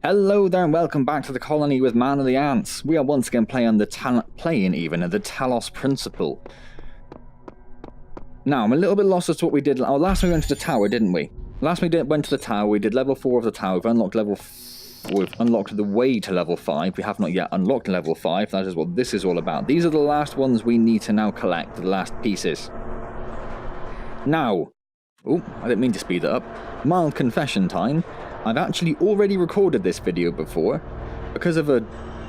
Hello there and welcome back to the colony with Man of the Antz. We are once again playing the Talos Principle. Now, I'm a little bit lost as to what we did. Oh, last time we went to the tower, didn't we? Last time we went to the tower, we did level 4 of the tower. We've unlocked we've unlocked the way to level 5. We have not yet unlocked level 5. That is what this is all about. These are the last ones we need to now collect, the last pieces. Now, oh, I didn't mean to speed that up. Mild confession time. I've actually already recorded this video before. Because of an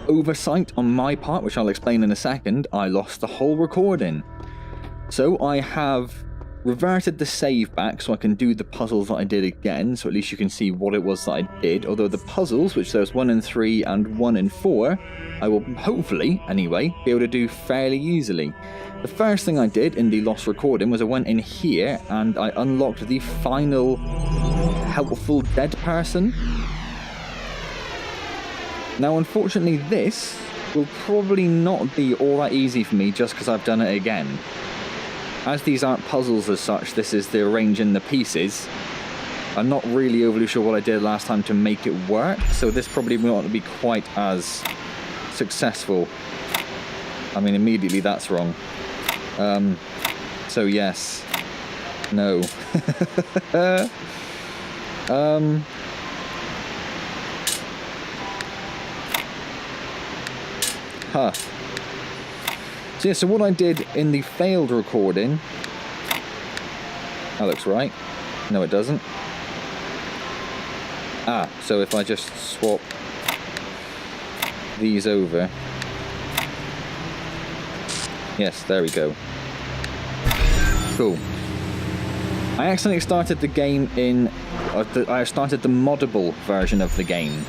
oversight on my part, which I'll explain in a second, I lost the whole recording. So I have reverted the save back so I can do the puzzles that I did again, so at least you can see what it was that I did. Although the puzzles, which there's 1 in 3 and 1 in 4, I will hopefully, anyway, be able to do fairly easily. The first thing I did in the lost recording was I went in here and I unlocked the final helpful dead person. Now unfortunately this will probably not be all that easy for me just because I've done it again. As these aren't puzzles as such, this is the arranging the pieces. I'm not really overly sure what I did last time to make it work, so this probably will not be quite as successful. I mean, immediately that's wrong. So yes. No. Huh. So yeah, so what I did in the failed recording... That looks right. No, it doesn't. Ah, so if I just swap these over... Yes, there we go. Cool. I accidentally started the game in... I started the moddable version of the game.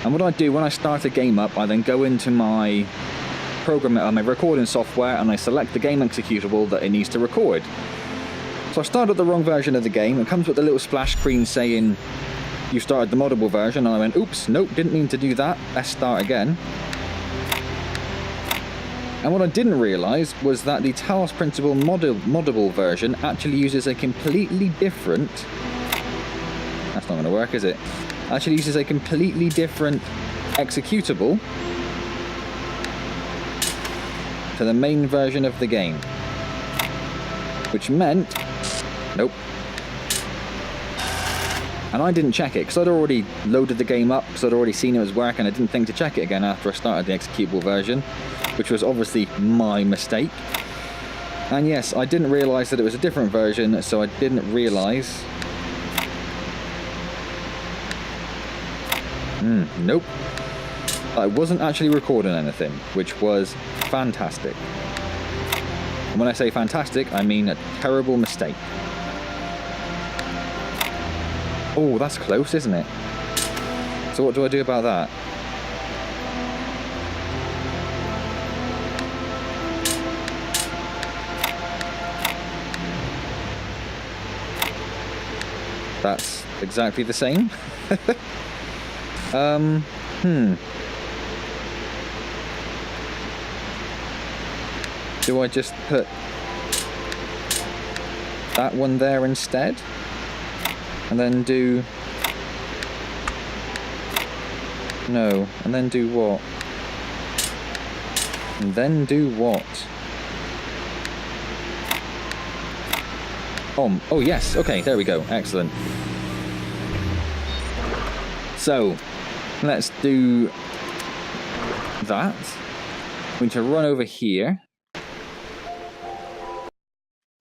And what I do when I start a game up, I then go into my program, my recording software, and I select the game executable that it needs to record. So I started the wrong version of the game. It comes with a little splash screen saying, you started the moddable version, and I went, oops, nope, didn't mean to do that. Let's start again. And what I didn't realise was that the Talos Principle moddable version actually uses a completely different... That's not going to work, is it? Actually uses a completely different executable to the main version of the game. Which meant... Nope. And I didn't check it, because I'd already loaded the game up, because I'd already seen it was working. I didn't think to check it again after I started the executable version, which was obviously my mistake. And yes, I didn't realise that it was a different version, so I didn't realise... Nope. I wasn't actually recording anything, which was fantastic. And when I say fantastic, I mean a terrible mistake. Oh, that's close, isn't it? So what do I do about that? That's exactly the same. Do I just put that one there instead? And then do... No. And then do what? And then do what? Oh yes. Okay, there we go. Excellent. So, let's do that. I'm going to run over here.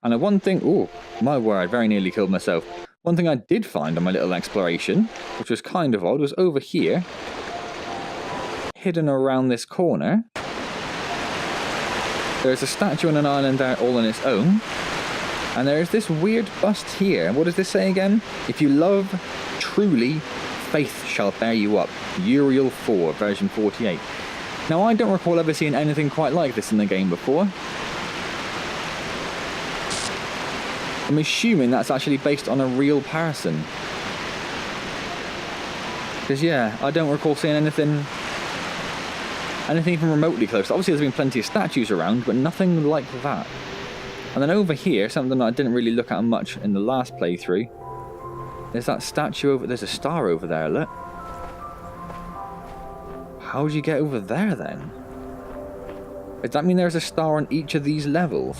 And one thing... Oh, my word, very nearly killed myself. One thing I did find on my little exploration, which was kind of odd, was over here, hidden around this corner, there's a statue on an island there all on its own. And there's this weird bust here. What does this say again? If you love truly, faith shall bear you up. Uriel 4, version 48. Now, I don't recall ever seeing anything quite like this in the game before. I'm assuming that's actually based on a real person. Because, yeah, I don't recall seeing anything even remotely close. Obviously, there's been plenty of statues around, but nothing like that. And then over here, something that I didn't really look at much in the last playthrough. There's that statue over... There's a star over there, look. how do you get over there then? Does that mean there's a star on each of these levels?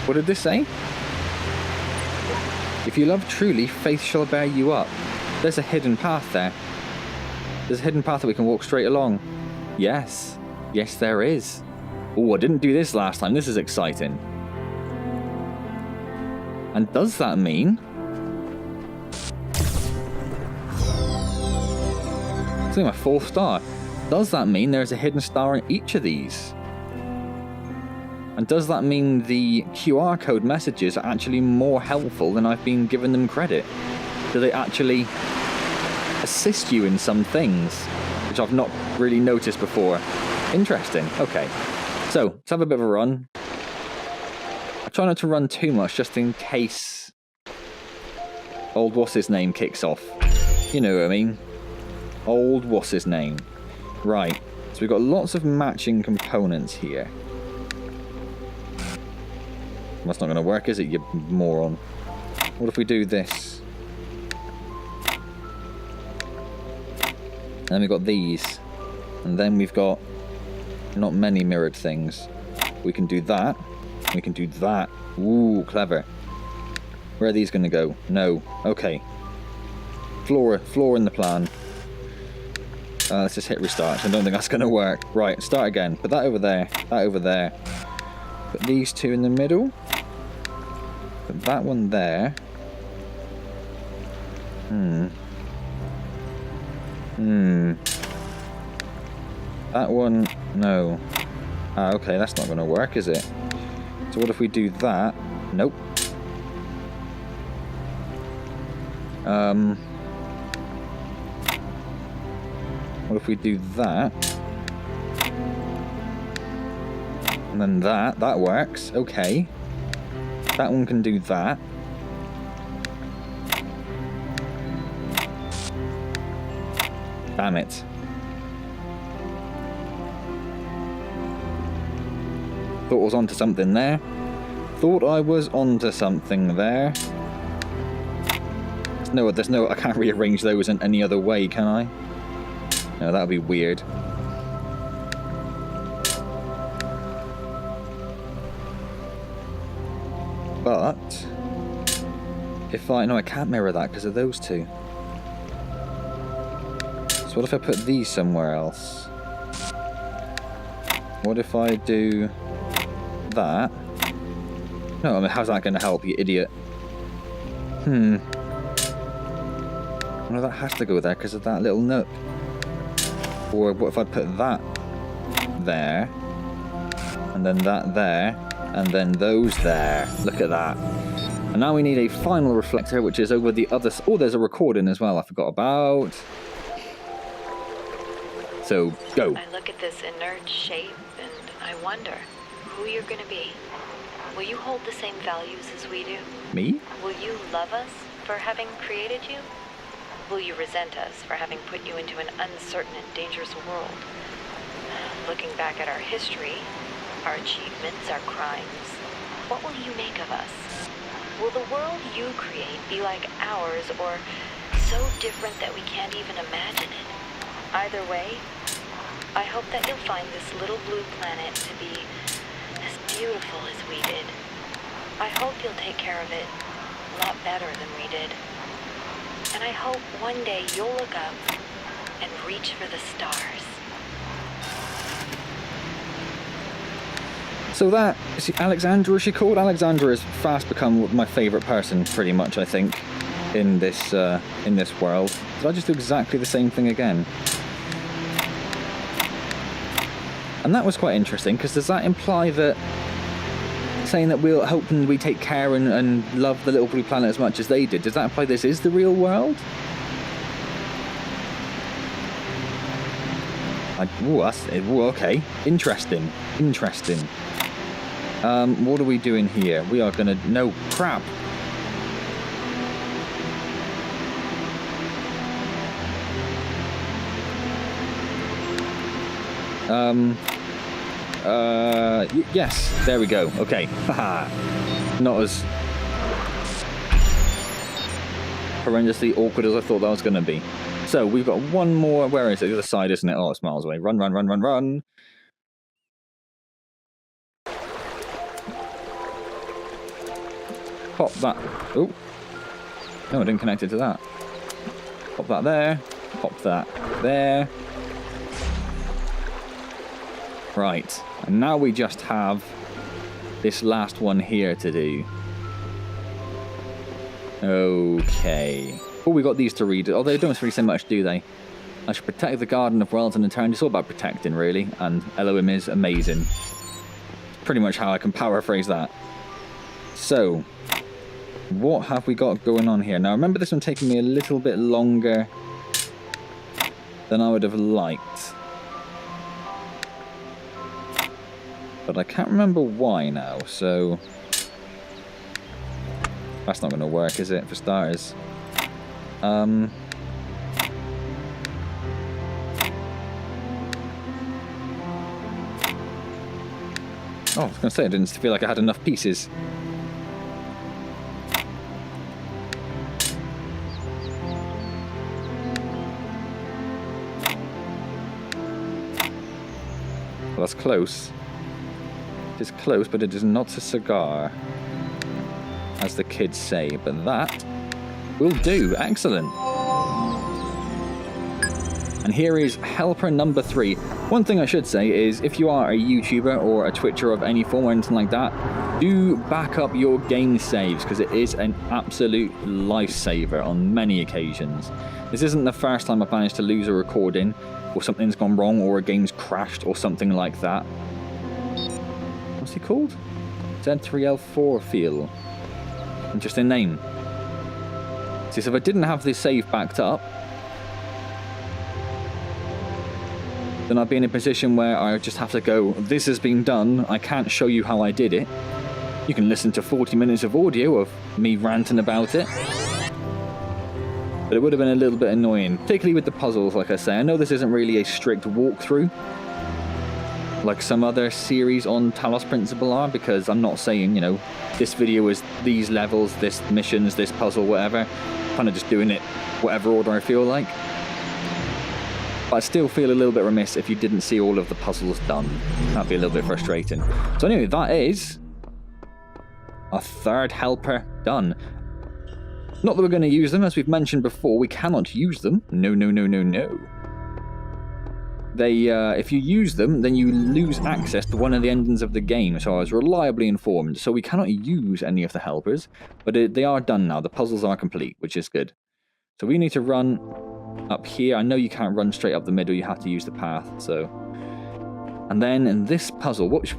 What did this say? If you love truly, faith shall bear you up. There's a hidden path there. There's a hidden path that we can walk straight along. Yes. Yes, there is. Oh, I didn't do this last time. This is exciting. And does that mean... It's only my 4th star. Does that mean there's a hidden star in each of these? And does that mean the QR code messages are actually more helpful than I've been giving them credit? Do they actually assist you in some things, which I've not really noticed before? Interesting. Okay. So, let's have a bit of a run. I try not to run too much, just in case old what's-his-name kicks off. You know what I mean? Old what's-his-name. Right. So we've got lots of matching components here. That's not going to work, is it, you moron? What if we do this? And then we've got these. And then we've got not many mirrored things. We can do that. We can do that. Ooh, clever. Where are these going to go? No. Okay. Floor in the plan. Let's just hit restart. I don't think that's going to work. Right, start again. Put that over there. That over there. Put these two in the middle. Put that one there. That one, no. Okay, that's not going to work, is it? So what if we do that? Nope. What if we do that? And then that works. Okay. That one can do that. Damn it. Thought I was onto something there. Thought I was onto something there. There's no, I can't rearrange those in any other way, can I? No, that would be weird. But if no, I can't mirror that because of those two. So what if I put these somewhere else? What if I do that? No, I mean, how's that going to help, you idiot? No, that has to go there because of that little nook. Or what if I put that there, and then that there, and then those there? Look at that. And now we need a final reflector, which is over the other... Oh, there's a recording as well I forgot about. So, go. I look at this inert shape, and I wonder who you're going to be. Will you hold the same values as we do? Me? Will you love us for having created you? Will you resent us for having put you into an uncertain and dangerous world? Looking back at our history, our achievements, our crimes, what will you make of us? Will the world you create be like ours, or so different that we can't even imagine it? Either way, I hope that you'll find this little blue planet to be as beautiful as we did. I hope you'll take care of it a lot better than we did. And I hope one day you'll look up and reach for the stars. So that, is she Alexandra, is she called? Alexandra has fast become my favourite person, pretty much, I think, in this world. Did I just do exactly the same thing again? And that was quite interesting, because does that imply that saying that we'll hope and we take care and love the little blue planet as much as they did, does that imply this is the real world? Okay. Interesting. What are we doing here? We are gonna... No, crap! Yes, there we go. Okay, haha. Not as... horrendously awkward as I thought that was going to be. So we've got one more. Where is it? The other side, isn't it? Oh, it's miles away. Run, run, run, run, run. Pop that. Oh. No, I didn't connect it to that. Pop that there. Pop that there. Right. And now we just have this last one here to do. Okay. Oh, we got these to read. Oh, they don't really say much, do they? I should protect the Garden of Worlds and Eternity. It's all about protecting, really. And Elohim is amazing. Pretty much how I can paraphrase that. So, what have we got going on here? Now, remember this one taking me a little bit longer than I would have liked. But I can't remember why now, so... That's not going to work, is it, for starters? Oh, I was going to say, I didn't feel like I had enough pieces. Well, that's close. It is close, but it is not a cigar, as the kids say. But that will do. Excellent. And here is helper number 3. One thing I should say is, if you are a YouTuber or a Twitcher of any form or anything like that, do back up your game saves, because it is an absolute lifesaver on many occasions. This isn't the first time I've managed to lose a recording, or something's gone wrong, or a game's crashed, or something like that. What's he called? Z3L4 Feel. Interesting name. See, so if I didn't have this save backed up, then I'd be in a position where I just have to go, this has been done, I can't show you how I did it. You can listen to 40 minutes of audio of me ranting about it. But it would have been a little bit annoying, particularly with the puzzles, like I say. I know this isn't really a strict walkthrough, like some other series on Talos Principle are, because I'm not saying, you know, this video is these levels, this missions, this puzzle, whatever. Kind of just doing it whatever order I feel like. But I still feel a little bit remiss if you didn't see all of the puzzles done. That'd be a little bit frustrating. So anyway, that is a third helper done. Not that we're going to use them, as we've mentioned before, we cannot use them. No, no, no, no, no. They, if you use them, then you lose access to one of the endings of the game, so I was reliably informed. So we cannot use any of the helpers, but they are done now. The puzzles are complete, which is good. So we need to run up here. I know you can't run straight up the middle, you have to use the path, so... And then in this puzzle, which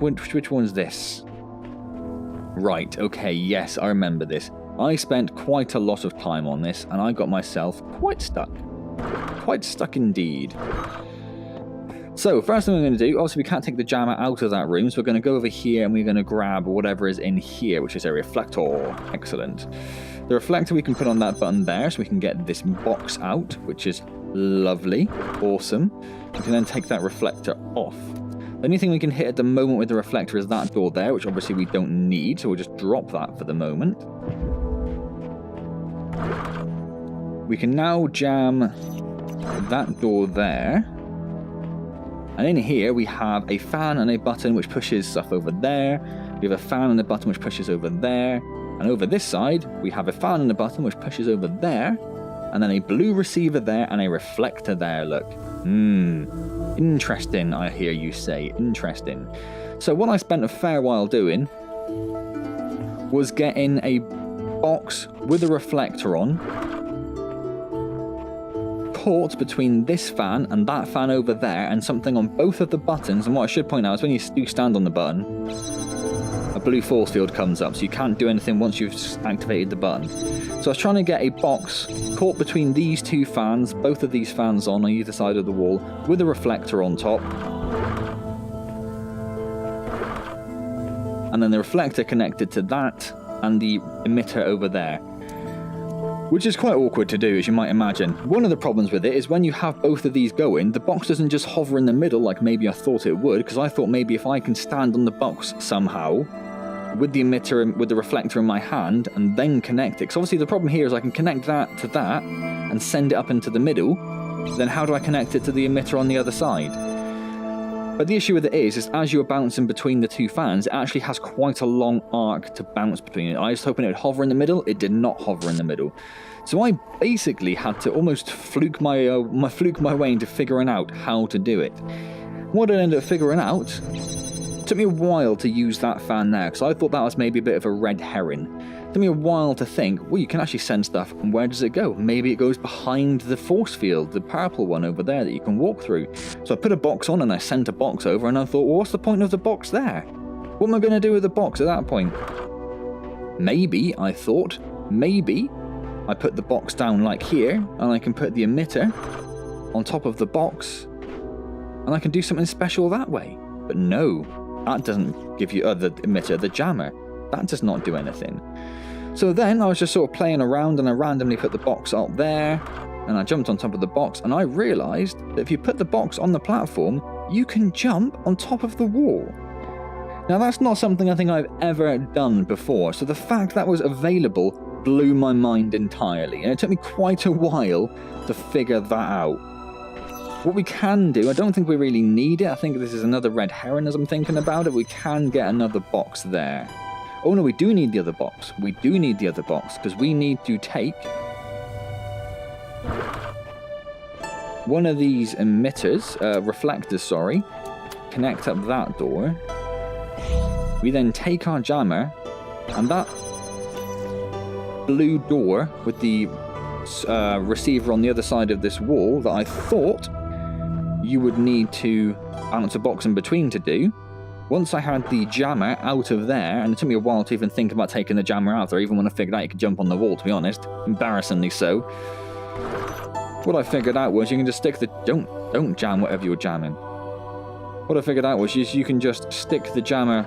one's this? Right, okay, yes, I remember this. I spent quite a lot of time on this, and I got myself quite stuck. Quite stuck indeed. So, first thing we're going to do, obviously we can't take the jammer out of that room, so we're going to go over here and we're going to grab whatever is in here, which is a reflector. Excellent. The reflector we can put on that button there, so we can get this box out, which is lovely. Awesome. We can then take that reflector off. The only thing we can hit at the moment with the reflector is that door there, which obviously we don't need, so we'll just drop that for the moment. We can now jam that door there. And in here we have a fan and a button which pushes stuff over there. We have a fan and a button which pushes over there. And over this side, we have a fan and a button which pushes over there. And then a blue receiver there and a reflector there, look. Interesting, I hear you say. Interesting. So what I spent a fair while doing was getting a box with a reflector on, caught between this fan and that fan over there, and something on both of the buttons. And what I should point out is when you do stand on the button, a blue force field comes up, so you can't do anything once you've activated the button. So I was trying to get a box caught between these two fans, both of these fans on either side of the wall, with a reflector on top. And then the reflector connected to that, and the emitter over there. Which is quite awkward to do, as you might imagine. One of the problems with it is when you have both of these going, the box doesn't just hover in the middle like maybe I thought it would, because I thought maybe if I can stand on the box somehow, with the emitter, with the reflector in my hand, and then connect it. Because obviously the problem here is I can connect that to that and send it up into the middle. Then how do I connect it to the emitter on the other side? But the issue with it is as you're bouncing between the two fans, it actually has quite a long arc to bounce between it. I was hoping it would hover in the middle. It did not hover in the middle. So I basically had to almost fluke my way into figuring out how to do it. What I ended up figuring out, it took me a while to use that fan there, because I thought that was maybe a bit of a red herring. It took me a while to think, well, you can actually send stuff, and where does it go? Maybe it goes behind the force field, the purple one over there that you can walk through. So I put a box on and I sent a box over, and I thought, well, what's the point of the box there? What am I going to do with the box at that point? Maybe, I thought, maybe I put the box down like here, and I can put the emitter on top of the box, and I can do something special that way. But no, that doesn't give you the emitter, the jammer. That does not do anything. So then I was just sort of playing around, and I randomly put the box up there, and I jumped on top of the box, and I realised that if you put the box on the platform, you can jump on top of the wall. Now that's not something I think I've ever done before, so the fact that was available blew my mind entirely, and it took me quite a while to figure that out. What we can do, I don't think we really need it, I think this is another red herring as I'm thinking about it, we can get another box there. Oh no, we do need the other box. We do need the other box, because we need to take one of these emitters, reflectors, sorry, connect up that door. We then take our jammer, and that blue door with the receiver on the other side of this wall that I thought you would need to bounce a box in between to do. Once I had the jammer out of there, and it took me a while to even think about taking the jammer out there, even when I figured out you could jump on the wall, to be honest, embarrassingly so. What I figured out was you can just stick the... Don't jam whatever you're jamming. What I figured out was you can just stick the jammer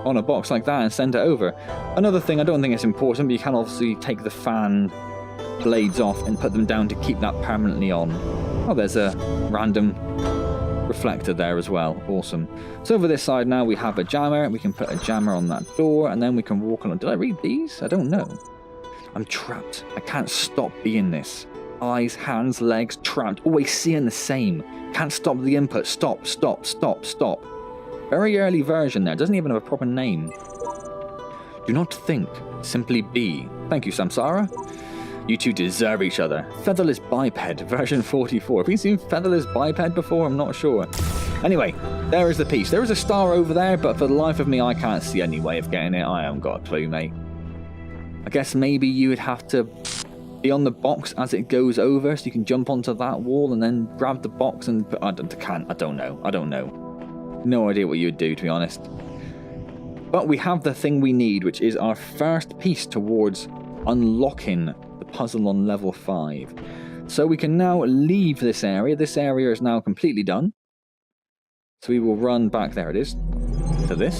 on a box like that and send it over. Another thing, I don't think it's important, but you can obviously take the fan blades off and put them down to keep that permanently on. Oh, there's a random reflector there as well. Awesome. So over this side now we have a jammer. We can put a jammer on that door, and then we can walk on. Did I read these? I don't know. I'm trapped. I can't stop being this. Eyes, hands, legs, trapped. Always seeing the same. Can't stop the input. Stop, stop, stop, stop. Very early version there. Doesn't even have a proper name. Do not think. Simply be. Thank you, Samsara. You two deserve each other. Featherless Biped, version 44. Have you seen Featherless Biped before? I'm not sure. Anyway, there is the piece. There is a star over there, but for the life of me, I can't see any way of getting it. I haven't got a clue, mate. I guess maybe you would have to be on the box as it goes over, so you can jump onto that wall and then grab the box and... I don't know. No idea what you would do, to be honest. But we have the thing we need, which is our first piece towards unlocking the puzzle on level 5. So we can now leave this area. This area is now completely done. So we will run back, there it is, to this,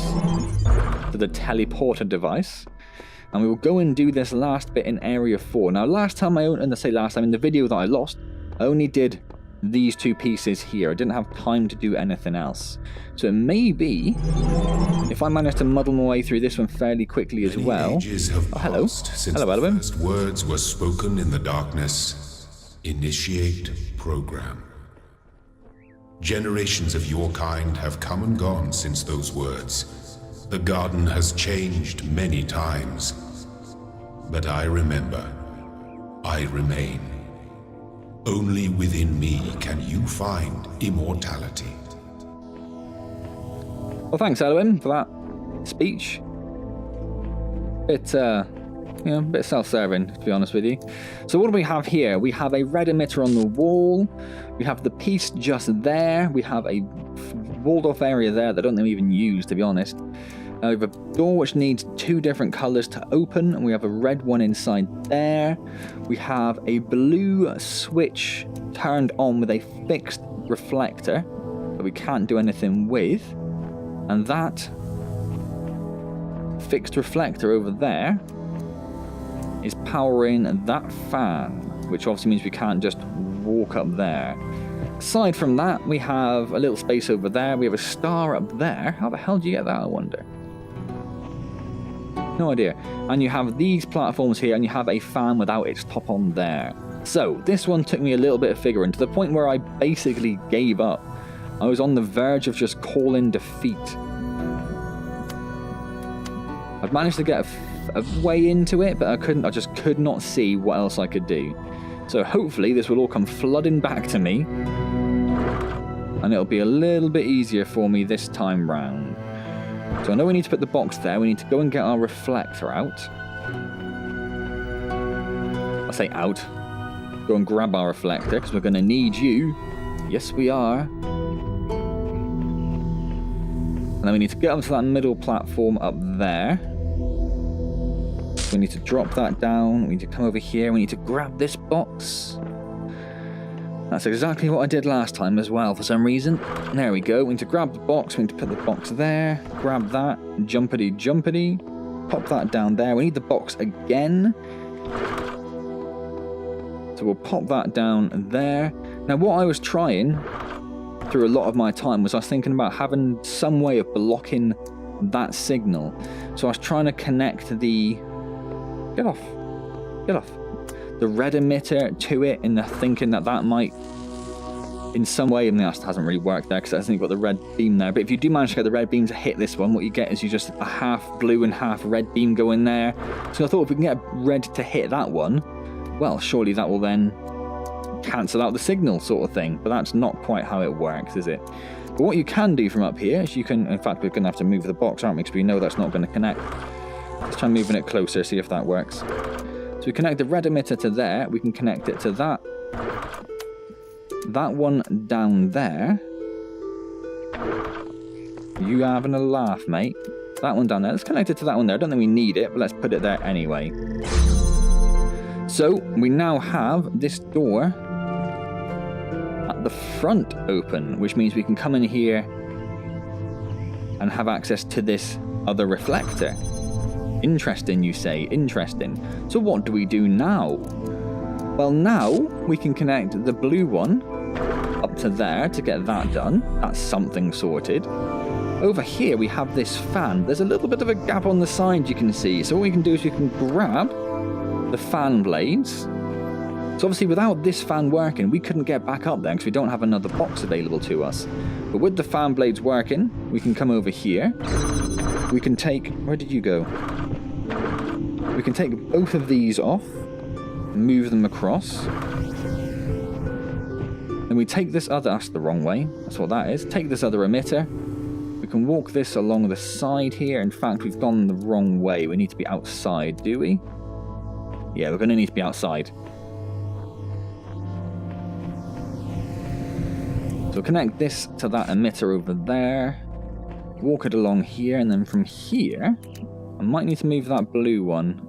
to the teleporter device. And we will go and do this last bit in area 4. Now last time in the video that I lost, I only did these two pieces here. I didn't have time to do anything else. So it may be, if I manage to muddle my way through this one fairly quickly as well. Oh, hello. Hello, Elohim. First words were spoken in the darkness. Initiate program. Generations of your kind have come and gone since those words. The garden has changed many times. But I remember. I remain. Only within me can you find immortality. Well, thanks, Elohim, for that speech. A bit self-serving, to be honest with you. So what do we have here? We have a red emitter on the wall. We have the piece just there. We have a walled-off area there that I don't even use, to be honest. We have a door which needs 2 different colours to open, and we have a red one inside there. We have a blue switch turned on with a fixed reflector that we can't do anything with. And that fixed reflector over there is powering that fan, which obviously means we can't just walk up there. Aside from that, we have a little space over there. We have a star up there. How the hell do you get that, I wonder? No idea. And you have these platforms here, and you have a fan without its top on there. So, this one took me a little bit of figuring, to the point where I basically gave up. I was on the verge of just calling defeat. I've managed to get a way into it, but I just could not see what else I could do. So hopefully this will all come flooding back to me, and it'll be a little bit easier for me this time round. So I know we need to put the box there. We need to go and get our reflector out. I say out. Go and grab our reflector, because we're going to need you. Yes, we are. And then we need to get up to that middle platform up there. We need to drop that down. We need to come over here. We need to grab this box. That's exactly what I did last time as well, for some reason. There we go. We need to grab the box. We need to put the box there. Grab that. Jumpity, jumpity. Pop that down there. We need the box again. So we'll pop that down there. Now, what I was trying through a lot of my time was I was thinking about having some way of blocking that signal. So I was trying to connect the... Get off. Get off. The red emitter to it, in the thinking that that might, in some way, and that hasn't really worked there because I think you've got the red beam there. But if you do manage to get the red beam to hit this one, what you get is you just a half blue and half red beam go in there. So I thought if we can get red to hit that one, well, surely that will then cancel out the signal sort of thing. But that's not quite how it works, is it? But what you can do from up here is you can, in fact, we're going to have to move the box, aren't we? Because we know that's not going to connect. Let's try moving it closer, see if that works. So we connect the red emitter to there. We can connect it to that. That one down there. You having a laugh, mate? That one down there. Let's connect it to that one there. I don't think we need it, but let's put it there anyway. So we now have this door at the front open, which means we can come in here and have access to this other reflector. Interesting, you say. Interesting. So what do we do now? Well, now we can connect the blue one up to there to get that done. That's something sorted. Over here we have this fan. There's a little bit of a gap on the side you can see. So what we can do is we can grab the fan blades. So obviously without this fan working, we couldn't get back up there because we don't have another box available to us. But with the fan blades working, we can come over here. We can take... Where did you go? We can take both of these off, move them across. Then we take this other... That's the wrong way. That's what that is. Take this other emitter. We can walk this along the side here. In fact, we've gone the wrong way. We need to be outside, do we? Yeah, we're going to need to be outside. So connect this to that emitter over there. Walk it along here, and then from here, I might need to move that blue one.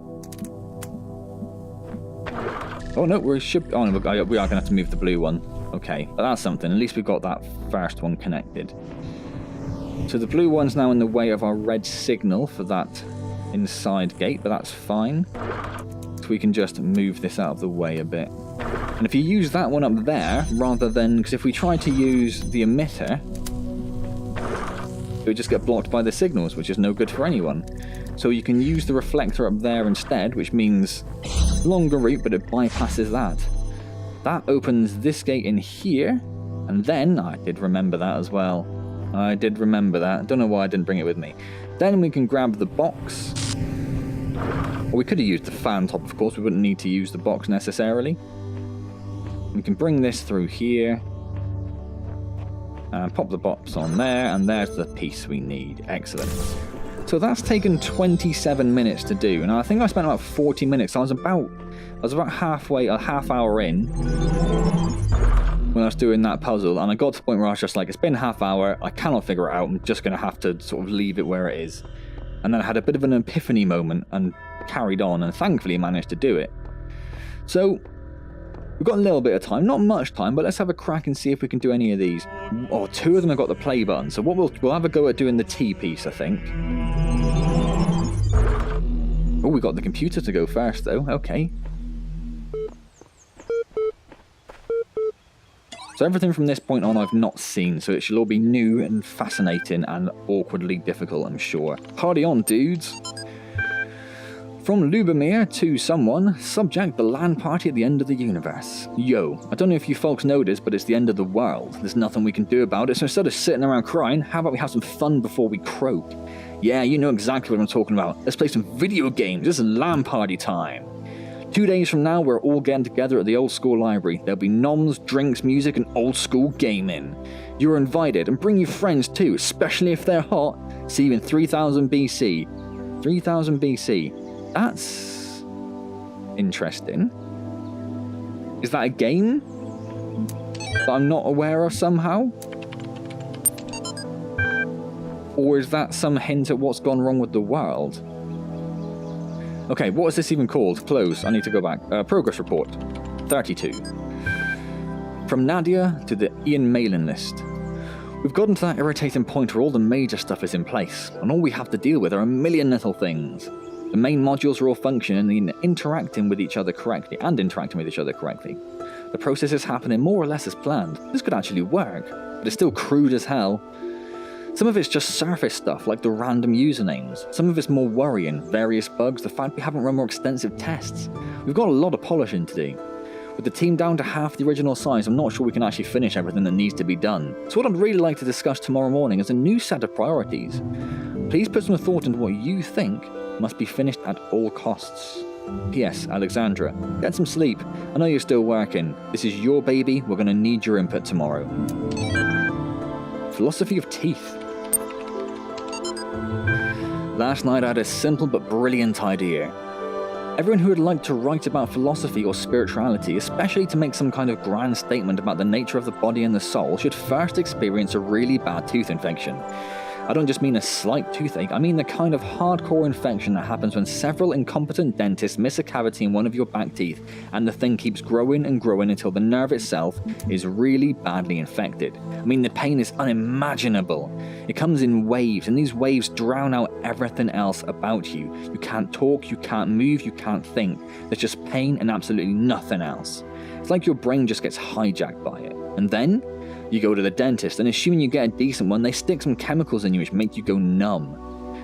Oh no, we should... Oh no, we are going to have to move the blue one. Okay, but that's something. At least we got that first one connected. So the blue one's now in the way of our red signal for that inside gate, but that's fine. So we can just move this out of the way a bit. And if you use that one up there, rather than... Because if we try to use the emitter, it would just get blocked by the signals, which is no good for anyone. So you can use the reflector up there instead, which means longer route, but it bypasses that. That opens this gate in here, and then... I did remember that as well. I did remember that. Don't know why I didn't bring it with me. Then we can grab the box. Or we could have used the fan top, of course. We wouldn't need to use the box necessarily. We can bring this through here. And pop the box on there, and there's the piece we need. Excellent. So that's taken 27 minutes to do, and I think I spent about 40 minutes. I was about halfway, a half hour in when I was doing that puzzle, and I got to the point where I was just like, it's been half hour, I cannot figure it out, I'm just going to have to sort of leave it where it is. And then I had a bit of an epiphany moment and carried on, and thankfully managed to do it. So we've got a little bit of time, not much time, but let's have a crack and see if we can do any of these. Oh, two of them have got the play button, so what we'll have a go at doing the T piece, I think. Oh, we got the computer to go first, though. Okay. So everything from this point on I've not seen, so it should all be new and fascinating and awkwardly difficult, I'm sure. Party on, dudes! From Lubomir to someone, subject the land party at the end of the universe. Yo, I don't know if you folks noticed, but it's the end of the world. There's nothing we can do about it, so instead of sitting around crying, how about we have some fun before we croak? Yeah, you know exactly what I'm talking about. Let's play some video games. This is land party time. 2 days from now, we're all getting together at the old school library. There'll be noms, drinks, music, and old school gaming. You're invited, and bring your friends too, especially if they're hot. See you in 3000 BC. 3000 BC. That's interesting. Is that a game that I'm not aware of somehow? Or is that some hint at what's gone wrong with the world? Okay, what is this even called? Close. I need to go back. Progress report. 32. From Nadia to the Ian mailing list. We've gotten to that irritating point where all the major stuff is in place, and all we have to deal with are a million little things. The main modules are all functioning and interacting with each other correctly. The process is happening more or less as planned. This could actually work, but it's still crude as hell. Some of it's just surface stuff, like the random usernames. Some of it's more worrying, various bugs, the fact we haven't run more extensive tests. We've got a lot of polishing to do. With the team down to half the original size, I'm not sure we can actually finish everything that needs to be done. So what I'd really like to discuss tomorrow morning is a new set of priorities. Please put some thought into what you think must be finished at all costs. P.S. Alexandra, get some sleep. I know you're still working. This is your baby. We're going to need your input tomorrow. Philosophy of teeth. Last night I had a simple but brilliant idea. Everyone who would like to write about philosophy or spirituality, especially to make some kind of grand statement about the nature of the body and the soul, should first experience a really bad tooth infection. I don't just mean a slight toothache, I mean the kind of hardcore infection that happens when several incompetent dentists miss a cavity in one of your back teeth, and the thing keeps growing and growing until the nerve itself is really badly infected. I mean, the pain is unimaginable. It comes in waves, and these waves drown out everything else about you. You can't talk, you can't move, you can't think. There's just pain and absolutely nothing else. It's like your brain just gets hijacked by it. And then you go to the dentist, and assuming you get a decent one, they stick some chemicals in you which make you go numb.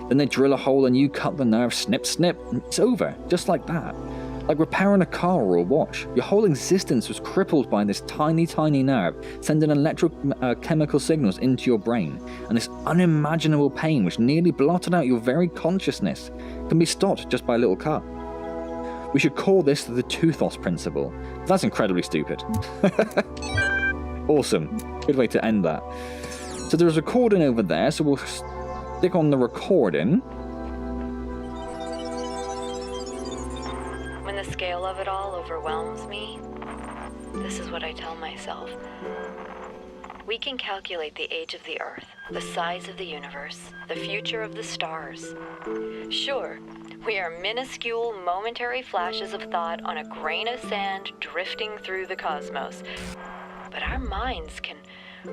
Then they drill a hole and you cut the nerve, snip, snip, and it's over, just like that. Like repairing a car or a watch. Your whole existence was crippled by this tiny, tiny nerve, sending electrochemical signals into your brain, and this unimaginable pain which nearly blotted out your very consciousness can be stopped just by a little cut. We should call this the Talos Principle. That's incredibly stupid. Awesome. Good way to end that. So there's a recording over there, so we'll stick on the recording. When the scale of it all overwhelms me, this is what I tell myself. We can calculate the age of the Earth, the size of the universe, the future of the stars. Sure, we are minuscule, momentary flashes of thought on a grain of sand drifting through the cosmos. But our minds can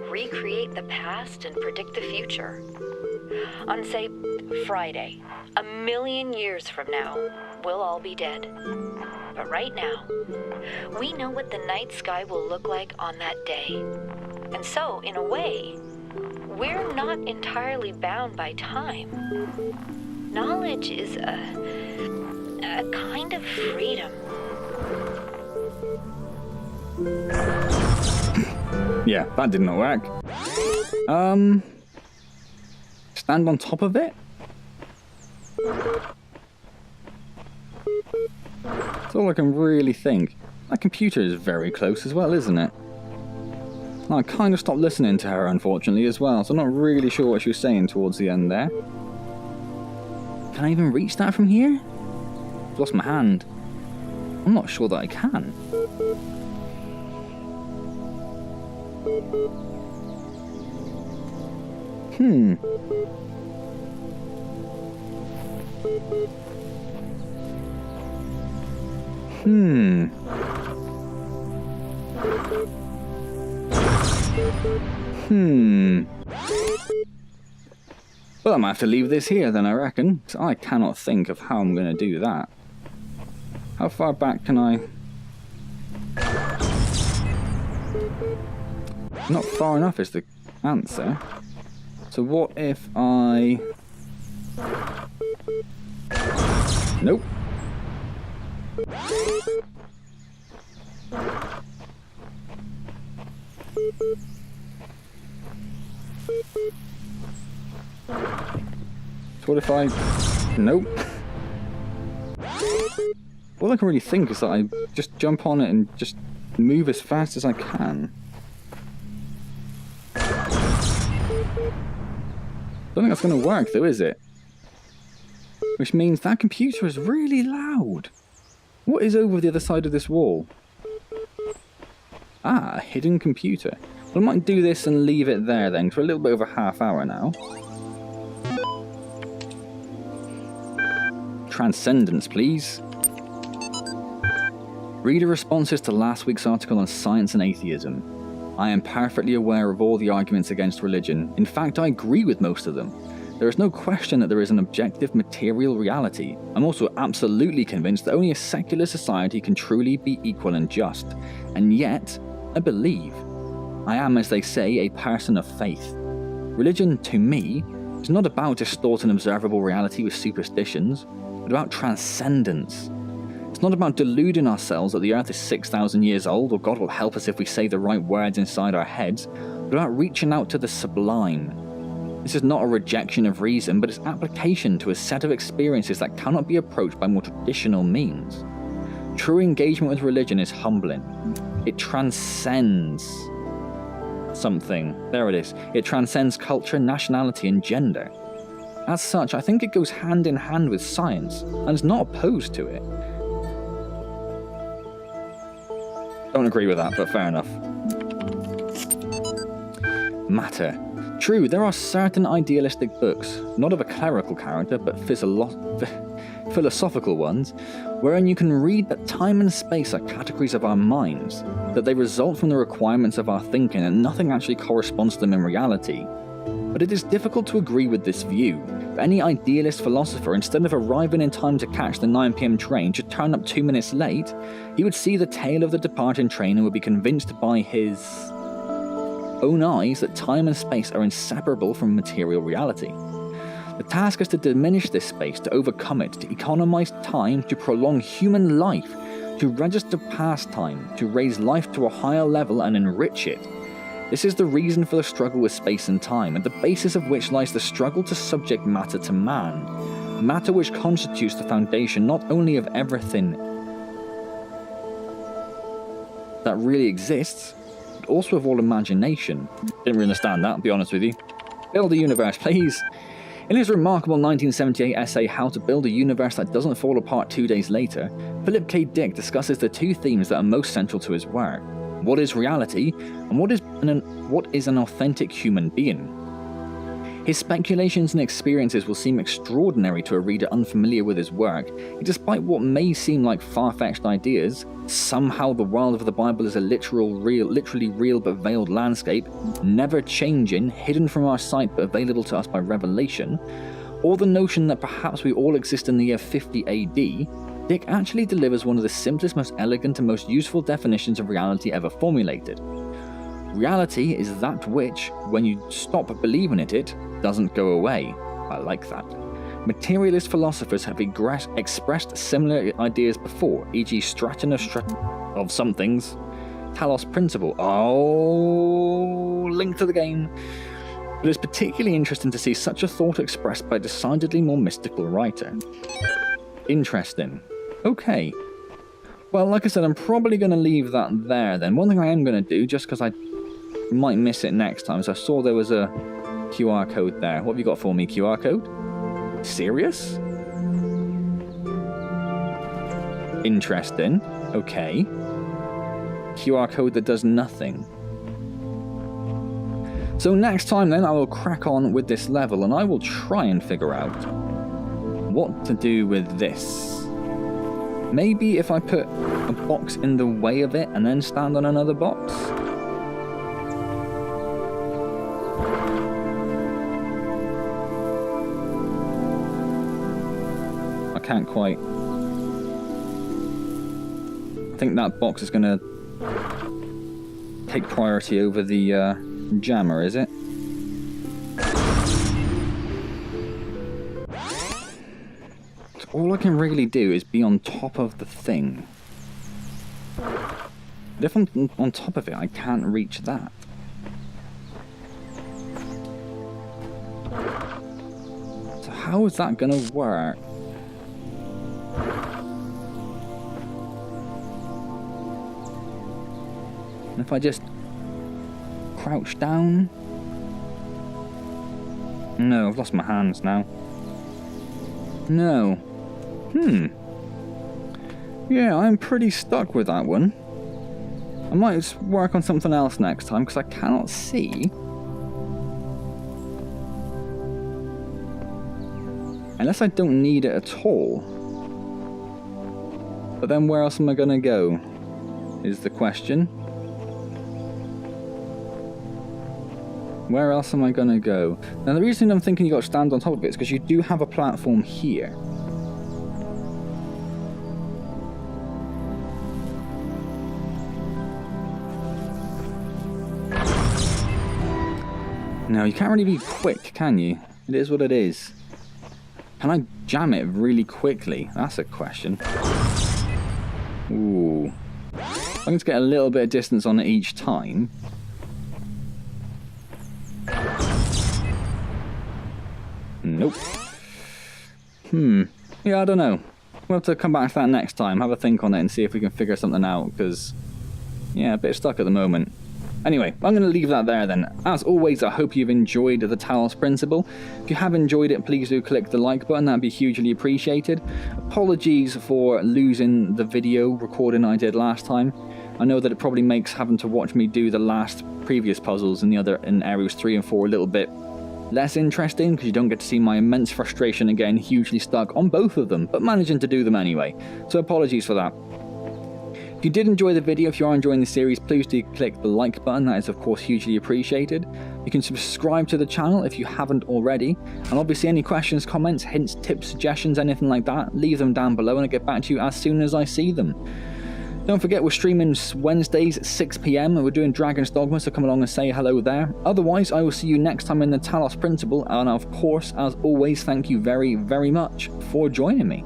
recreate the past and predict the future. On, say, Friday, 1,000,000 years from now, we'll all be dead. But right now, we know what the night sky will look like on that day. And so, in a way, we're not entirely bound by time. Knowledge is a kind of freedom. Yeah, that did not work. Stand on top of it? That's all I can really think. That computer is very close as well, isn't it? I kind of stopped listening to her, unfortunately, as well, so I'm not really sure what she was saying towards the end there. Can I even reach that from here? I've lost my hand. I'm not sure that I can. Well, I might have to leave this here then, I reckon. So I cannot think of how I'm going to do that. How far back can I... Not far enough is the answer. So what if I... Nope. What if I... Nope. All I can really think is that I just jump on it and just move as fast as I can. Don't think that's going to work though, is it? Which means that computer is really loud. What is over the other side of this wall? Ah, a hidden computer. Well, I might do this and leave it there then, for a little bit over half hour now. Transcendence, please. Reader responses to last week's article on science and atheism. I am perfectly aware of all the arguments against religion. In fact, I agree with most of them. There is no question that there is an objective material reality. I'm also absolutely convinced that only a secular society can truly be equal and just. And yet, I believe. I am, as they say, a person of faith. Religion, to me, is not about distorting observable reality with superstitions, but about transcendence. It's not about deluding ourselves that the Earth is 6,000 years old, or God will help us if we say the right words inside our heads, but about reaching out to the sublime. This is not a rejection of reason, but its application to a set of experiences that cannot be approached by more traditional means. True engagement with religion is humbling. It transcends something. There it is. It transcends culture, nationality, and gender. As such, I think it goes hand in hand with science, and is not opposed to it. Don't agree with that, but fair enough. Matter. True, there are certain idealistic books, not of a clerical character, but philosophical ones, wherein you can read that time and space are categories of our minds, that they result from the requirements of our thinking and nothing actually corresponds to them in reality. But it is difficult to agree with this view. If any idealist philosopher, instead of arriving in time to catch the 9 PM train, should turn up 2 minutes late, he would see the tail of the departing train and would be convinced by his own eyes that time and space are inseparable from material reality. The task is to diminish this space, to overcome it, to economize time, to prolong human life, to register past time, to raise life to a higher level and enrich it. This is the reason for the struggle with space and time, at the basis of which lies the struggle to subject matter to man, matter which constitutes the foundation not only of everything that really exists, but also of all imagination. Didn't really understand that, I'll be honest with you. Build a universe, please. In his remarkable 1978 essay, How to Build a Universe That Doesn't Fall Apart 2 Days Later, Philip K. Dick discusses the two themes that are most central to his work. What is reality, and what is an authentic human being? His speculations and experiences will seem extraordinary to a reader unfamiliar with his work, yet despite what may seem like far-fetched ideas, somehow the world of the Bible is a literally real but veiled landscape, never changing, hidden from our sight but available to us by revelation, or the notion that perhaps we all exist in the year 50 AD, Dick actually delivers one of the simplest, most elegant and most useful definitions of reality ever formulated. Reality is that which, when you stop believing it, doesn't go away. I like that. Materialist philosophers have expressed similar ideas before, e.g. Stratton of somethings, Talos Principle. Oh, link to the game. But it's particularly interesting to see such a thought expressed by a decidedly more mystical writer. Interesting. Okay. Well, like I said, I'm probably going to leave that there then. One thing I am going to do, just because I might miss it next time, is I saw there was a QR code there. What have you got for me, QR code? Serious? Interesting. Okay. QR code that does nothing. So next time then, I will crack on with this level and I will try and figure out what to do with this. Maybe if I put a box in the way of it and then stand on another box? I can't quite. I think that box is going to take priority over the jammer, is it? All I can really do is be on top of the thing. But if I'm on top of it, I can't reach that. So how is that going to work? And if I just crouch down? No, I've lost my hands now. No. Yeah, I'm pretty stuck with that one. I might work on something else next time, because I cannot see. Unless I don't need it at all. But then where else am I going to go? Is the question. Where else am I going to go? Now the reason I'm thinking you got to stand on top of it is because you do have a platform here. No, you can't really be quick, can you? It is what it is. Can I jam it really quickly? That's a question. Ooh. I'm going to get a little bit of distance on it each time. Nope. Yeah, I don't know. We'll have to come back to that next time, have a think on it and see if we can figure something out, because, yeah, a bit stuck at the moment. Anyway, I'm going to leave that there then. As always, I hope you've enjoyed the Talos Principle. If you have enjoyed it, please do click the like button, that'd be hugely appreciated. Apologies for losing the video recording I did last time. I know that it probably makes having to watch me do the previous puzzles in areas 3 and 4 a little bit less interesting, because you don't get to see my immense frustration again, hugely stuck on both of them, but managing to do them anyway. So apologies for that. If you did enjoy the video, if you are enjoying the series, please do click the like button, that is of course hugely appreciated. You can subscribe to the channel if you haven't already, and obviously any questions, comments, hints, tips, suggestions, anything like that, leave them down below and I'll get back to you as soon as I see them. Don't forget, we're streaming Wednesdays at 6 PM and we're doing Dragon's Dogma, so come along and say hello there. Otherwise, I will see you next time in the Talos Principle, and of course, as always, thank you very, very much for joining me.